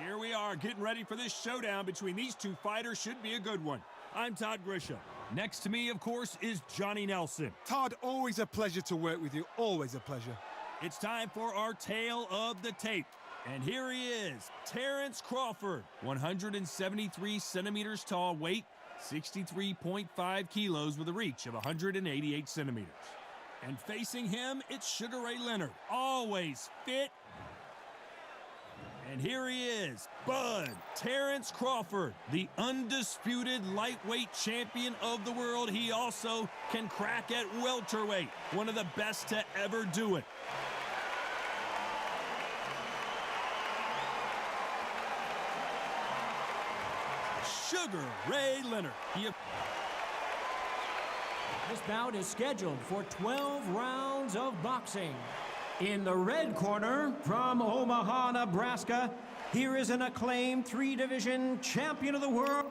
Here we are, getting ready for this showdown between these two fighters. Should be a good one. I'm Todd Grisham. Next to me, of course, is Johnny Nelson. Todd, always a pleasure to work with you. Always a pleasure. It's time for our tale of the tape. And here he is, Terrence Crawford, 173 centimeters tall, weight 63.5 kilos with a reach of 188 centimeters. And facing him, it's Sugar Ray Leonard, always fit. And here he is, Bud Terrence Crawford, the undisputed lightweight champion of the world. He also can crack at welterweight, one of the best to ever do it. Sugar Ray Leonard. This bout is scheduled for 12 rounds of boxing. In the red corner, from Omaha, Nebraska, here is an acclaimed three-division champion of the world.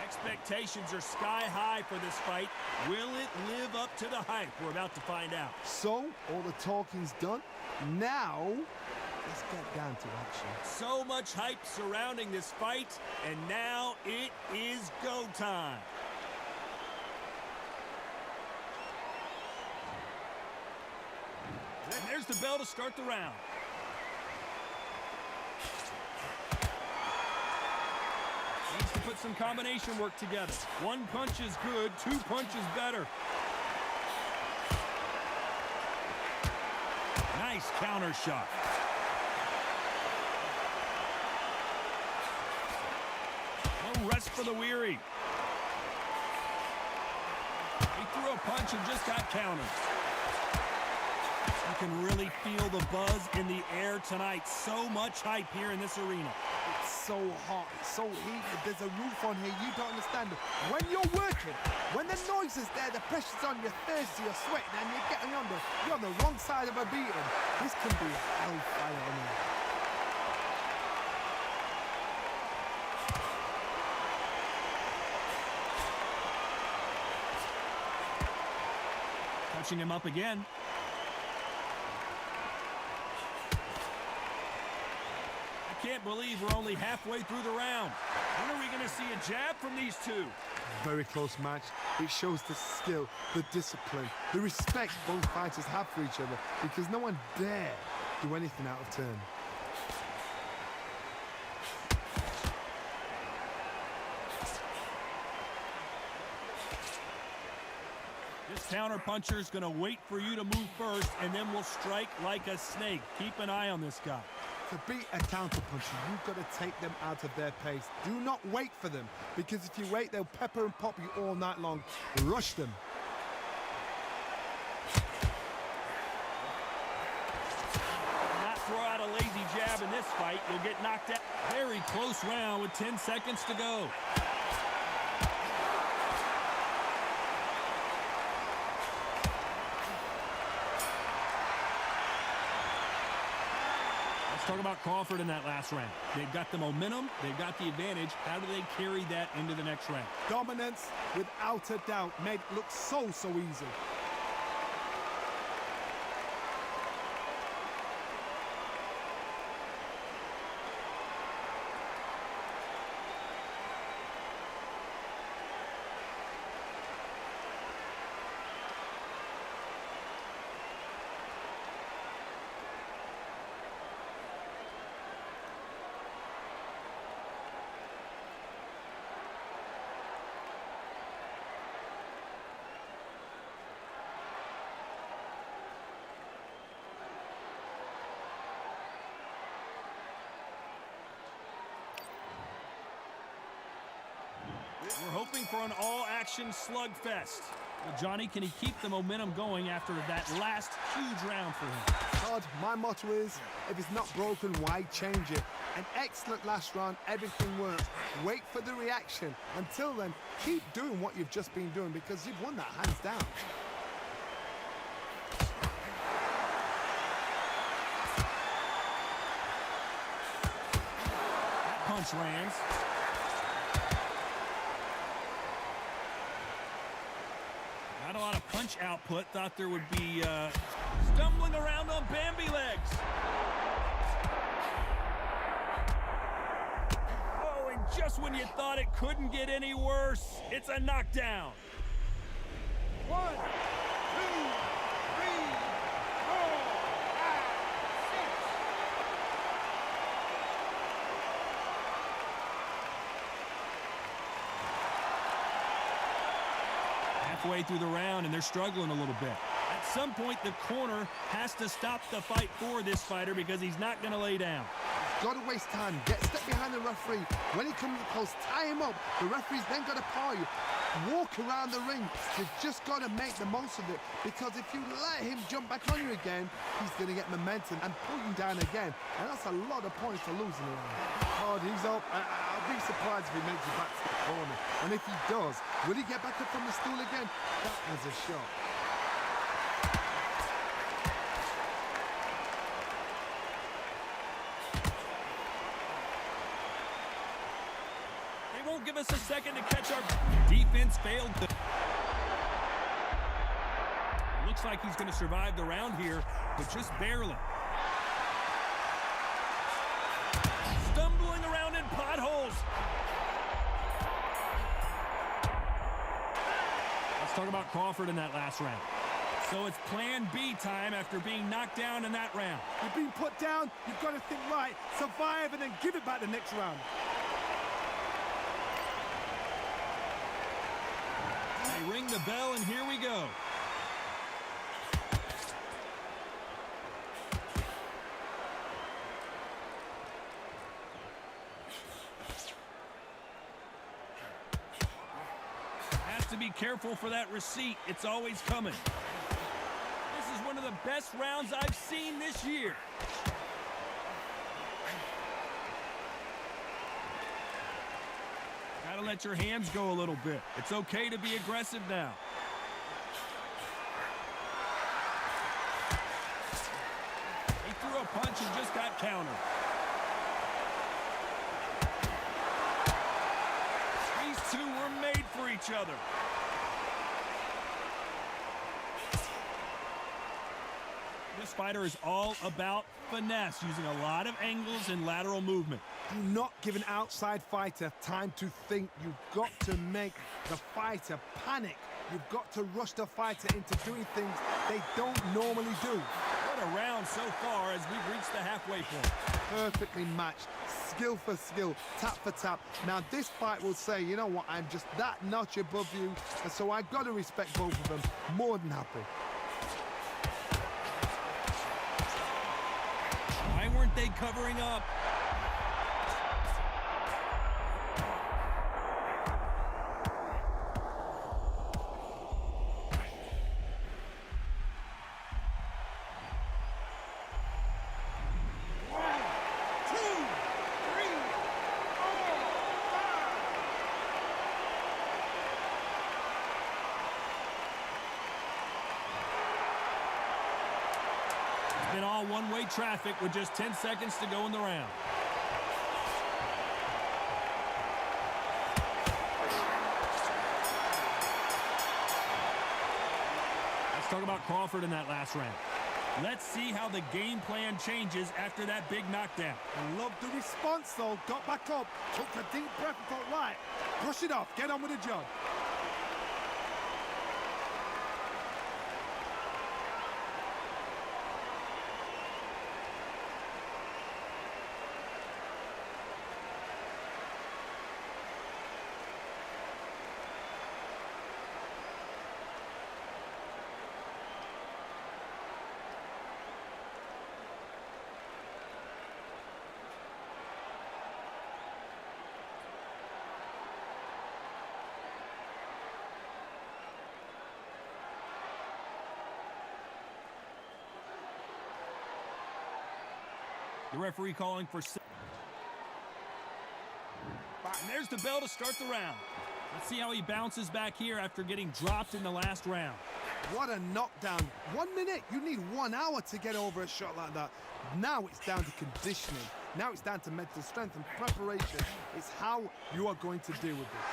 Expectations are sky high for this fight. Will it live up to the hype? We're about to find out. So, all the talking's done. Now, let's get down to action. So much hype surrounding this fight, and now it is go time. And there's the bell to start the round. Needs to put some combination work together. One punch is good, two punches better. Nice counter shot. No rest for the weary. He threw a punch and just got countered. You can really feel the buzz in the air tonight. So much hype here in this arena. It's so hot, it's so heated. There's a roof on here. You don't understand. When you're working, when the noise is there, the pressure's on, you're thirsty, you're sweating, and you're getting you're on the wrong side of a beating. This can be hellfire on you. Touching him up again. I can't believe we're only halfway through the round. When are we going to see a jab from these two? Very close match. It shows the skill, the discipline, the respect both fighters have for each other, because no one dare do anything out of turn. This counter puncher is going to wait for you to move first, and then will strike like a snake. Keep an eye on this guy. To beat a counter puncher, you've got to take them out of their pace. Do not wait for them, because if you wait, they'll pepper and pop you all night long. Rush them. Do not throw out a lazy jab in this fight. You'll get knocked out. Very close round with 10 seconds to go. Talk about Crawford in that last round. They've got the momentum, they've got the advantage. How do they carry that into the next round? Dominance, without a doubt, made it look so easy. We're hoping for an all-action slugfest. Well, Johnny, can he keep the momentum going after that last huge round for him? Todd, my motto is, if it's not broken, why change it? An excellent last round, everything worked. Wait for the reaction. Until then, keep doing what you've just been doing, because you've won that hands down. That punch lands. Not a lot of punch output. Thought there would be stumbling around on Bambi legs. Just when you thought it couldn't get any worse, it's a knockdown. 1, 2, 3, 4, 5, 6. Halfway through the round, and they're struggling a little bit. At some point, the corner has to stop the fight for this fighter because he's not going to lay down. Got to waste time. Get step behind the referee. When he comes close, tie him up. The referee's then got to power you. Walk around the ring. You've just got to make the most of it, because if you let him jump back on you again, he's going to get momentum and pull you down again. And that's a lot of points to lose in the round. Oh, he's up. I'll be surprised if he makes it back to the corner. And if he does, will he get back up from the stool again? That was a shot. Won't give us a second to catch our defense failed. Looks like he's going to survive the round here, but just barely. Stumbling around in potholes. Let's talk about Crawford in that last round. So it's plan B time after being knocked down in that round. You've been put down, you've got to think right, survive, and then give it back the next round. They ring the bell, and here we go. Has to be careful for that receipt. It's always coming. This is one of the best rounds I've seen this year. Gotta let your hands go a little bit. It's okay to be aggressive now. He threw a punch and just got countered. These two were made for each other. This fighter is all about finesse, using a lot of angles and lateral movement. Do not give an outside fighter time to think. You've got to make the fighter panic. You've got to rush the fighter into doing things they don't normally do. What a round so far as we've reached the halfway point. Perfectly matched, skill for skill, tap for tap. Now this fight will say, you know what, I'm just that notch above you, and so I've got to respect both of them. More than happy. Why weren't they covering up? Been all one-way traffic with just 10 seconds to go in the round. Let's talk about Crawford in that last round. Let's see how the game plan changes after that big knockdown. I love the response though. Got back up, took a deep breath and thought, right, brush it off, get on with the job. The referee calling for... And there's the bell to start the round. Let's see how he bounces back here after getting dropped in the last round. What a knockdown. 1 minute, you need 1 hour to get over a shot like that. Now it's down to conditioning. Now it's down to mental strength and preparation. It's how you are going to deal with this.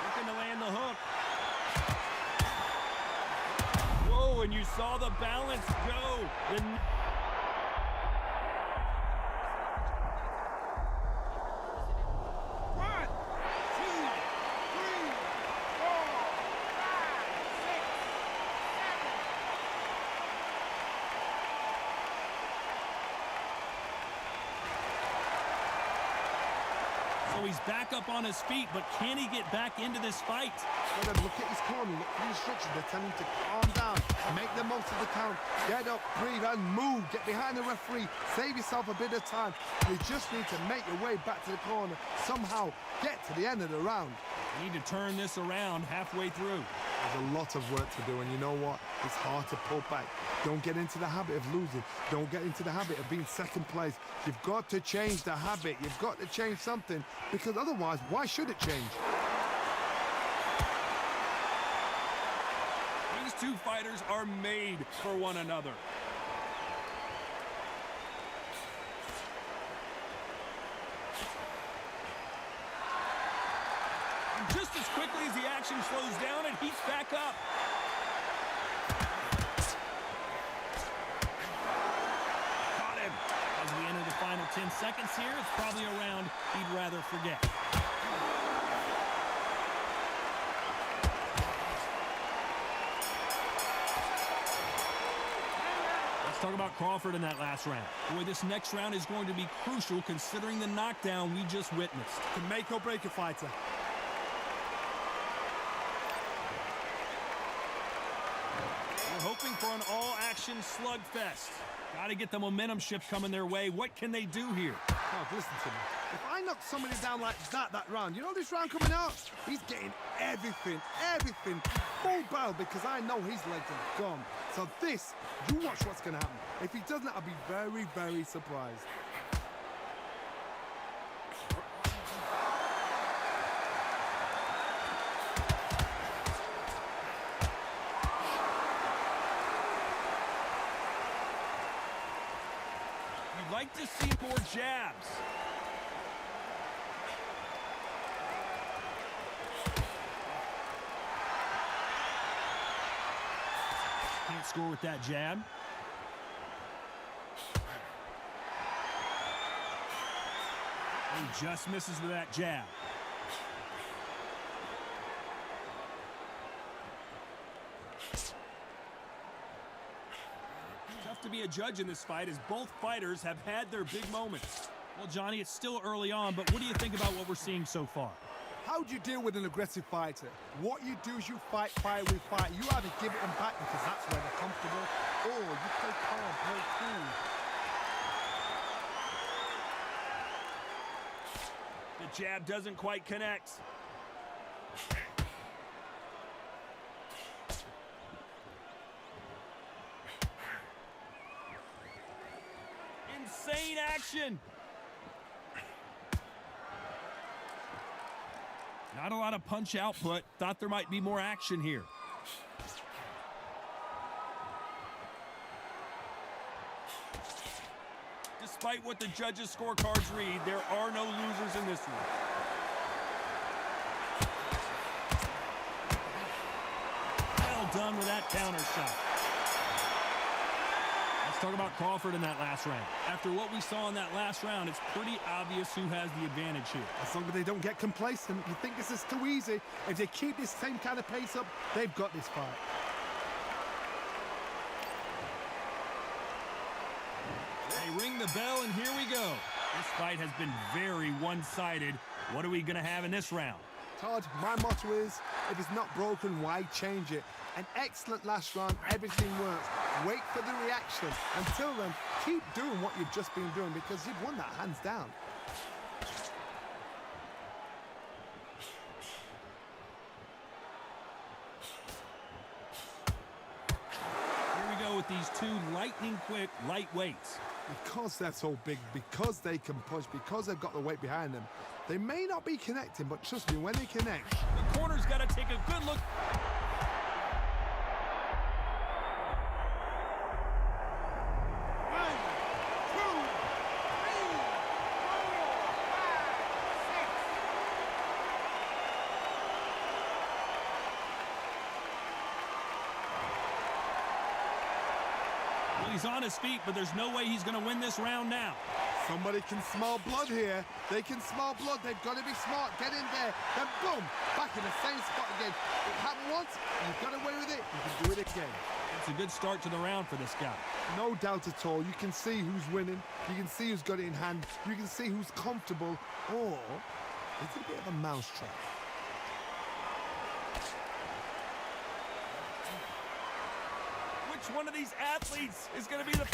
Looking to land the hook. Whoa. saw the balance go. So he's back up on his feet, but can he get back into this fight? Well, then look at his corner, look at the instructions. They're telling him to calm down, make the most of the count, get up, breathe, and move. Get behind the referee, save yourself a bit of time. You just need to make your way back to the corner, somehow get to the end of the round. You need to turn this around halfway through. There's a lot of work to do, and you know what? It's hard to pull back. Don't get into the habit of losing. Don't get into the habit of being second place. You've got to change the habit. You've got to change something, because otherwise, why should it change? These two fighters are made for one another. And just as quickly as the action slows down, it heats back up. Caught him. As we enter the final 10 seconds here, it's probably a round he'd rather forget. Let's talk about Crawford in that last round. Boy, this next round is going to be crucial considering the knockdown we just witnessed. To make or break a fighter. We're hoping for an all-action slugfest. Got to get the momentum shift coming their way. What can they do here? Oh, listen to me. If I knock somebody down like that round, you know this round coming out? He's getting everything, full barrel, because I know his legs are gone. So this, you watch what's going to happen. If he doesn't, I'll be very, very surprised. You'd like to see more jabs. Can't score with that jab. He just misses with that jab. Tough to be a judge in this fight as both fighters have had their big moments. Well, Johnny, it's still early on, but what do you think about what we're seeing so far? How do you deal with an aggressive fighter? What you do is you fight with fight. You either give it them back because that's where they're comfortable, or you play calm, play cool. The jab doesn't quite connect. Insane action. Not a lot of punch output. Thought there might be more action here. Despite what the judges' scorecards read, there are no losers in this one. Well done with that counter shot. Let's talk about Crawford in that last round. After what we saw in that last round, it's pretty obvious who has the advantage here. As long as they don't get complacent, you think this is too easy. If they keep this same kind of pace up, they've got this fight. They ring the bell, and here we go. This fight has been very one-sided. What are we going to have in this round? Todd, my motto is, if it's not broken, why change it? An excellent last round, everything works. Wait for the reaction. Until then, keep doing what you've just been doing because you've won that hands down. Here we go with these two lightning-quick lightweights. Because they're so big, because they can push, because they've got the weight behind them, they may not be connecting, but trust me, when they connect... The corner's got to take a good look. He's on his feet, but there's no way he's going to win this round now. Somebody can smell blood here. They can smell blood. They've got to be smart. Get in there. Then boom, back in the same spot again. It happened once. You got away with it. You can do it again. It's a good start to the round for this guy. No doubt at all. You can see who's winning. You can see who's got it in hand. You can see who's comfortable. Or it's a bit of a mousetrap. Which one of these athletes is going to be the...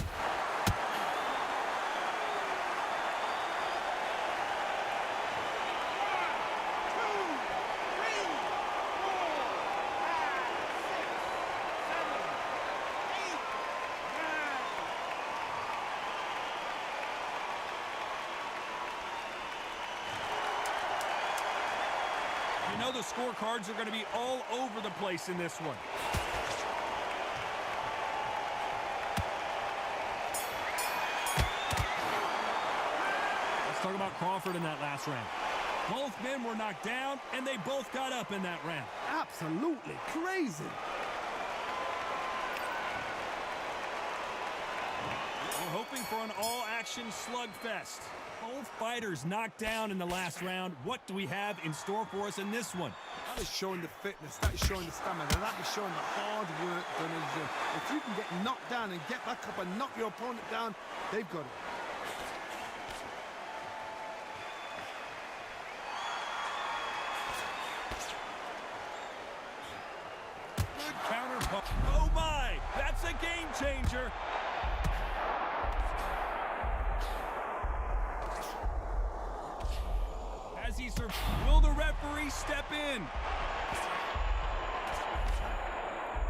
You know the scorecards are going to be all over the place in this one. Let's talk about Crawford in that last round. Both men were knocked down, and they both got up in that round. Absolutely crazy. We're hoping for an all-action slugfest. Both fighters knocked down in the last round. What do we have in store for us in this one? That is showing the fitness, that is showing the stamina, that is showing the hard work done in the gym. If you can get knocked down and get back up and knock your opponent down, they've got it. Good counter punch. Oh my, that's a game changer. As he serves, will the referee step in?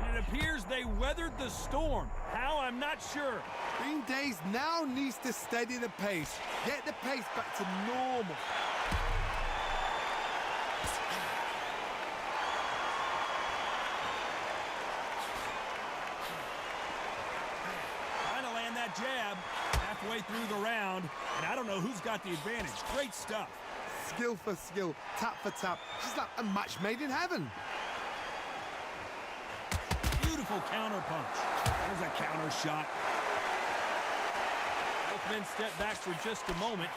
And it appears they weathered the storm. How, I'm not sure. Green Days now needs to steady the pace, get the pace back to normal. Trying to land that jab halfway through the round, and I don't know who's got the advantage. Great stuff. Skill for skill, tap for tap. She's like a match made in heaven. Beautiful counter punch. There's a counter shot. Both men step back for just a moment.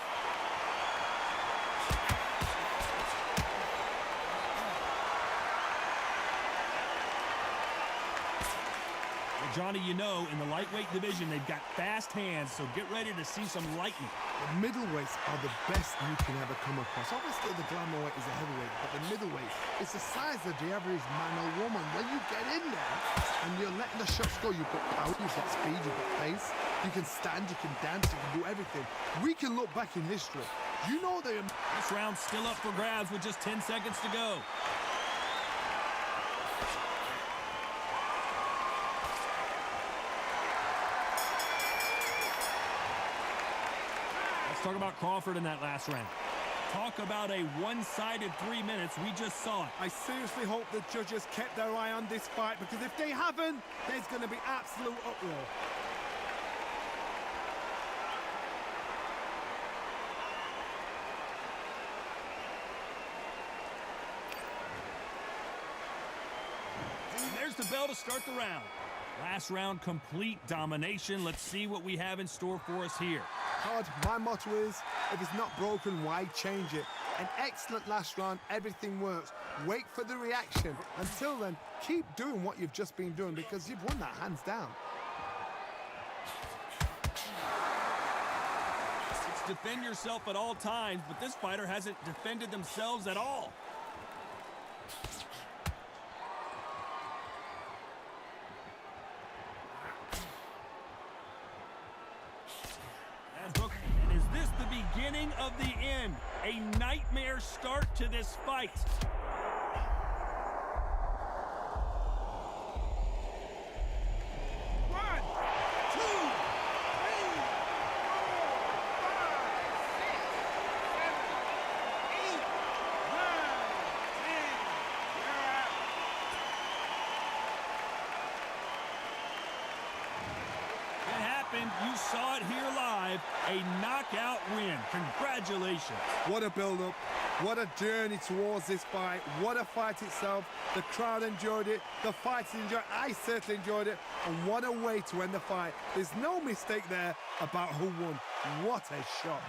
Well, Johnny, you know, in the lightweight division, they've got fast hands, so get ready to see some lightning. The middleweights are the best you can ever come across. Obviously, the glamour weight is a heavyweight, but the middleweight is the size of the average man or woman. When you get in there and you're letting the shots go, you've got power, you've got speed, you've got pace. You can stand, you can dance, you can do everything. We can look back in history. You know they... This round's still up for grabs with just 10 seconds to go. Talk about Crawford in that last round. Talk about a one-sided 3 minutes. We just saw it. I seriously hope the judges kept their eye on this fight, because if they haven't, there's going to be absolute uproar. And there's the bell to start the round. Last round, complete domination. Let's see what we have in store for us here. Todd, my motto is, if it's not broken, why change it? An excellent last round, everything works. Wait for the reaction. Until then, keep doing what you've just been doing, because you've won that hands down. It's defend yourself at all times, but this fighter hasn't defended themselves at all. And is this the beginning of the end? A nightmare start to this fight. You saw it here live, a knockout win. Congratulations. What a build-up. What a journey towards this fight. What a fight itself. The crowd enjoyed it. The fighters enjoyed it. I certainly enjoyed it. And what a way to end the fight. There's no mistake there about who won. What a shot.